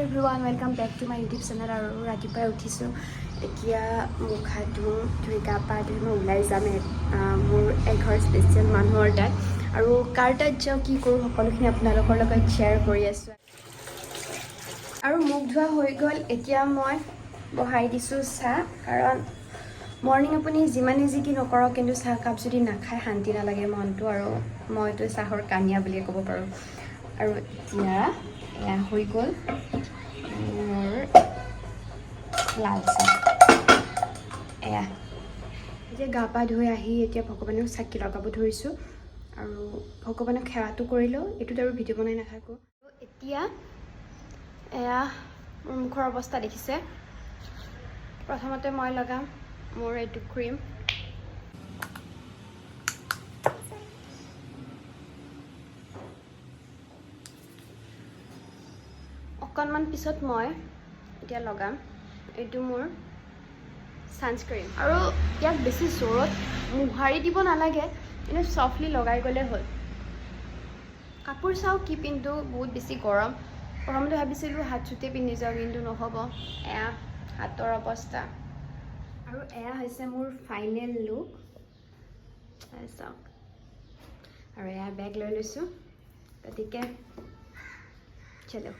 everyone, welcome back to my YouTube channel. আৰু ৰাতিপুৱাই উঠিছোঁ এতিয়া মুখ হাত ধুই গা পা ধুই মই ওলাই যাম মোৰ এঘৰ স্পেচিয়েল মানুহৰ তাত আৰু কাৰ তাত যাওঁ কি কৰোঁ সকলোখিনি আপোনালোকৰ লগত শ্বেয়াৰ কৰি আছোঁ আৰু মুখ ধোৱা হৈ গ'ল এতিয়া মই বহাই দিছোঁ চাহ কাৰণ মৰ্ণিং আপুনি যিমানে যি কি নকৰক কিন্তু চাহকাপ যদি নাখায় শান্তি নালাগে মনটো আৰু মইতো চাহৰ কানিয়া বুলিয়ে ক'ব পাৰোঁ আৰু এতিয়া এয়া হৈ গ'ল মোৰ লাল চাহ এয়া এতিয়া গা পা ধুই আহি এতিয়া ভগৱানক চাকি লগাব ধৰিছোঁ আৰু ভগৱানক সেৱাটো কৰিলোঁ এইটোত আৰু ভিডিঅ' বনাই নাথাকোঁ এতিয়া এয়া মোৰ মুখৰ অৱস্থা দেখিছে প্ৰথমতে মই লগাম মোৰ এইটো ক্ৰীম অকণমান পিছত মই এতিয়া লগাম এইটো মোৰ ছানস্ক্ৰীন আৰু ইয়াক বেছি জোৰত মোহাৰি দিব নালাগে কিন্তু ছফ্টলি লগাই গ'লে হ'ল কাপোৰ চাওঁ কি পিন্ধো বহুত বেছি গৰম প্ৰথমতে ভাবিছিলোঁ হাত চুটি পিন্ধি যাওঁ কিন্তু নহ'ব এয়া হাতৰ অৱস্থা আৰু এয়া হৈছে মোৰ ফাইনেল লুক চাওক আৰু এয়া বেগ লৈ লৈছোঁ গতিকে চলো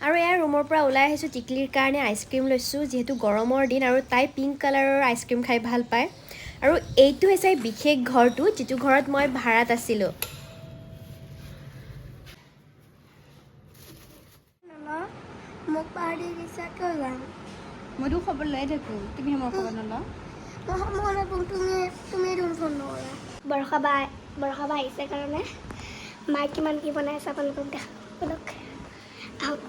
আৰু এয়া ৰুমৰ পৰা ওলাই আহিছোঁ টিকলিৰ কাৰণে আইচক্ৰীম লৈছোঁ যিহেতু গৰমৰ দিন আৰু তাই পিংক কালাৰৰ আইচক্ৰীম খাই ভাল পায় আৰু এইটো হৈছে বিশেষ ঘৰটো যিটো ঘৰত মই ভাড়াত আছিলোঁ মোক পাৰ্টি দিছা কিয় যাম মইতো খবৰ লৈ থাকোঁ তুমি মোৰ খবৰ নলওঁ তুমি দেখোন ফোন নকৰা বৰষা বা আহিছে কাৰণে মায়ে কিমান কি বনাই আছে আপোনালোকক দেখাওক আহক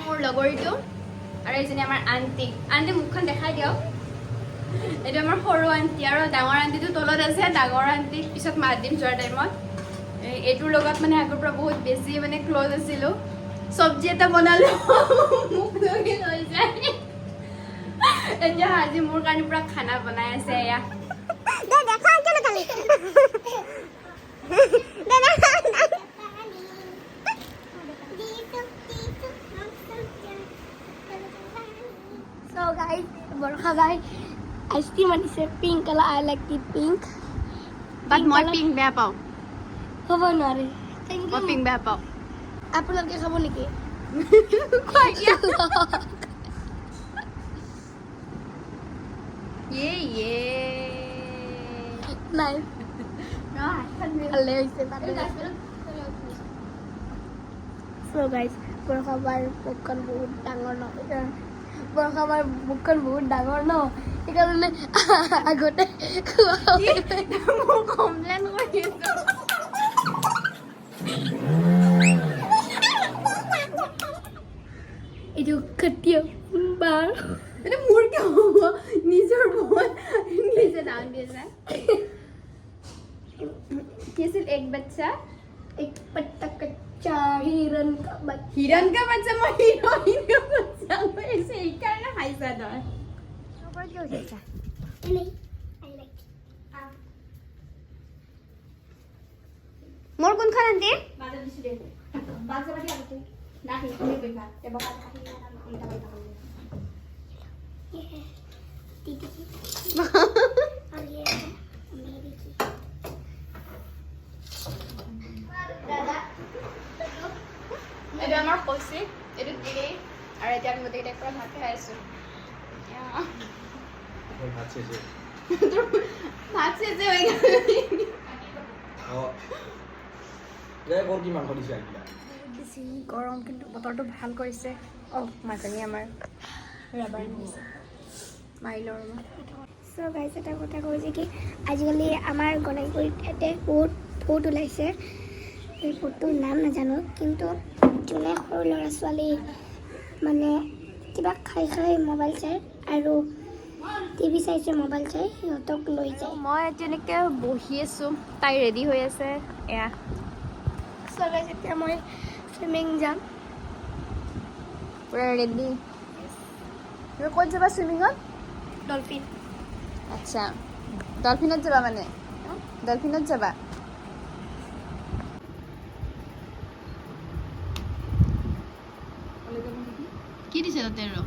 মোৰ লগৰীটো আৰু এইজনী আমাৰ আণ্টি মুখখন দেখাই দিয়ক এইটো আমাৰ সৰু আণ্টি আৰু ডাঙৰ আণ্টিটো তলত আছে ডাঙৰ আণ্টিক পিছত মাত দিম যোৱাৰ টাইমত এইটোৰ লগত মানে আগৰ পৰা বহুত বেছি মানে ক্ল'জ আছিলোঁ চব্জি এটা বনালোঁ মুখ ধুই লৈ যায় এতিয়া আজি মোৰ কাৰণে পুৰা খানা বনাই আছে এয়া So guys, বৰষা বাই আইচক্ৰীম আনিছে pink colour I like the pink but মই পিংক বেয়া পাওঁ হ'ব নোৱাৰে মই পিংক বেয়া পাওঁ আপোনালোকে খাব নেকি নাই ভালে হৈছে So guys, বৰষা বাৰ মুখখন বহুত ডাঙৰ ন বৰষা বাৰ মুখখন বহুত ডাঙৰ ন সেইকাৰণে আগতে মোৰ কমপ্লেইন কৰি এইটো কেতিয়া বাৰ এইটো মোৰ কিয় হ'ব নিজৰ বহুত নিজে ডাঙৰ দিছে কি আছিল এক বাচ্চা एक पत्ता कच्चा हिरन का बच्चा हिरन का बच्चा मैं हीरोइन का बच्चा मैं ऐसे ही करना खाइसा था ऊपर क्यों जाता नहीं I like more cone Khan aunty बाजा दिसु दे बाजा बाटी आते नाही तुम्ही बैठा ते बघा काही उलटा बैठा ये है दीदी की और ये है मेरी की এইটো আমাৰ কৌশিক এইটো দিলে আৰু এতিয়া আমি গোটেইকেইটাই পৰা ভাত খাই আছোঁ ভাত চেছে হৈ বেছি গৰম কিন্তু বতৰটো ভাল কৰিছে মাজনী আমাৰ ৰাবাৰ নিছে মাইলৰ সো গাইজ এটা কথা কৈছে কি আজিকালি আমাৰ গণেশগুৰিত ইয়াতে বহুত ওলাইছে এই ফুটটোৰ নাম নাজানো কিন্তু যোনে সৰু ল'ৰা ছোৱালী মানে কিবা খাই মোবাইল চাই আৰু টিভি চাইছে মোবাইল চাই সিহঁতক লৈ যায় মই তেনেকৈ বহি আছোঁ তাই ৰেডি হৈ আছে এয়া চলাই যেতিয়া মই চুইমিং যাম পুৰা ৰেডি তুমি ক'ত যাবা চুইমিঙত ডলফিন আচ্ছা ডলফিনত যাবা মানে ডলফিনত যাবা কি দিছে তাতে আৰু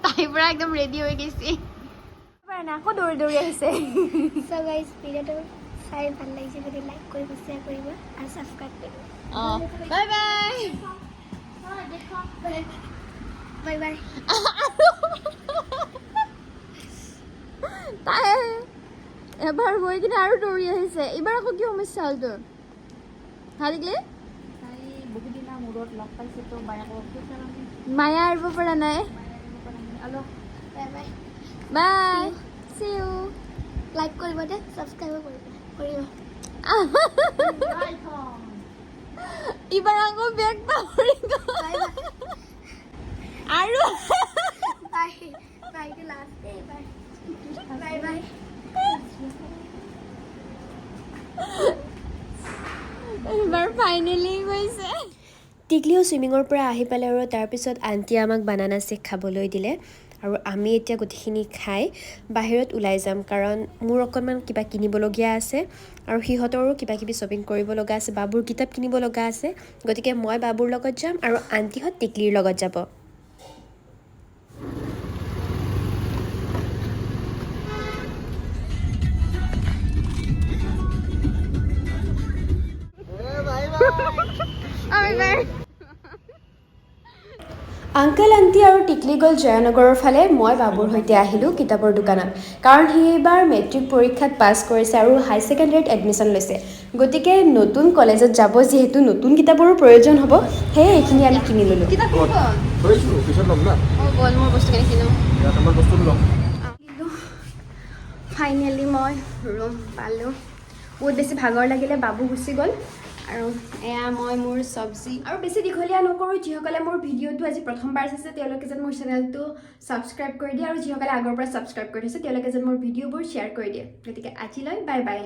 তাই পৰা একদম ৰেডি হৈ গৈছে আকৌ দৌৰি দৌৰি আহিছে চ' গাইজ ভিডিঅ'টো চাই ভাল লাগিছে যদি লাইক কৰিব শ্বেয়াৰ কৰিব আৰু ছাবস্ক্ৰাইব কৰিব বাই বাই বাই বাই তাই এবাৰ গৈ কিনে আৰু দৌৰি আহিছে এইবাৰ আকৌ কি সমস্যা হ'ল তোৰ ভাল লাগিলে মায়া আহিব পৰা নাই bye bye bye see you like কৰিব দে ছাবস্ক্ৰাইব কৰিব এইবাৰ আকৌ বেগ পাহৰি গ'ল আৰু বাই বাইটো লাষ্ট দে বাই বাই বাই এইবাৰ ফাইনেলি গৈছে টিকলিও ছুইমিঙৰ পৰা আহি পালে আৰু তাৰপিছত আণ্টিয়ে আমাক বানানা শ্বেক খাবলৈ দিলে আৰু আমি এতিয়া গোটেইখিনি খাই বাহিৰত ওলাই যাম কাৰণ মোৰ অকণমান কিবা কিনিবলগীয়া আছে আৰু সিহঁতৰো কিবা কিবি শ্বপিং কৰিব লগা আছে বাবুৰ কিতাপ কিনিব লগা আছে গতিকে মই বাবুৰ লগত যাম আৰু আণ্টিহঁত টিকলিৰ লগত যাব আংকেল আণ্টি আৰু টিকলি গ'ল জয়ানগৰৰ ফালে মই বাবুৰ সৈতে আহিলোঁ কিতাপৰ দোকানত কাৰণ সি এইবাৰ মেট্ৰিক পৰীক্ষাত পাছ কৰিছে আৰু হাই ছেকেণ্ডেৰীত এডমিশ্যন লৈছে গতিকে নতুন কলেজত যাব যিহেতু নতুন কিতাপৰো প্ৰয়োজন হ'ব সেয়ে এইখিনি আমি কিনি ল'লোঁ কিতাপ কিনিব পিছত ল'ম না অঁ বল মোৰ বস্তুখিনি কিনো আমাৰ বস্তুটো ল'ম ফাইনেলি মই ৰুম পালোঁ বহুত বেছি ভাগৰ লাগিলে বাবু গুচি গ'ল আৰু এয়া মই মোৰ চব্জি আৰু বেছি দীঘলীয়া নকৰোঁ যিসকলে মোৰ ভিডিঅ'টো আজি প্ৰথমবাৰ চাইছে তেওঁলোকে যেন মোৰ চেনেলটো ছাবস্ক্ৰাইব কৰি দিয়ে আৰু যিসকলে আগৰ পৰা ছাবস্ক্ৰাইব কৰি থৈছে তেওঁলোকে যেন মোৰ ভিডিঅ'বোৰ শ্বেয়াৰ কৰি দিয়ে গতিকে আজিলৈ বাই বাই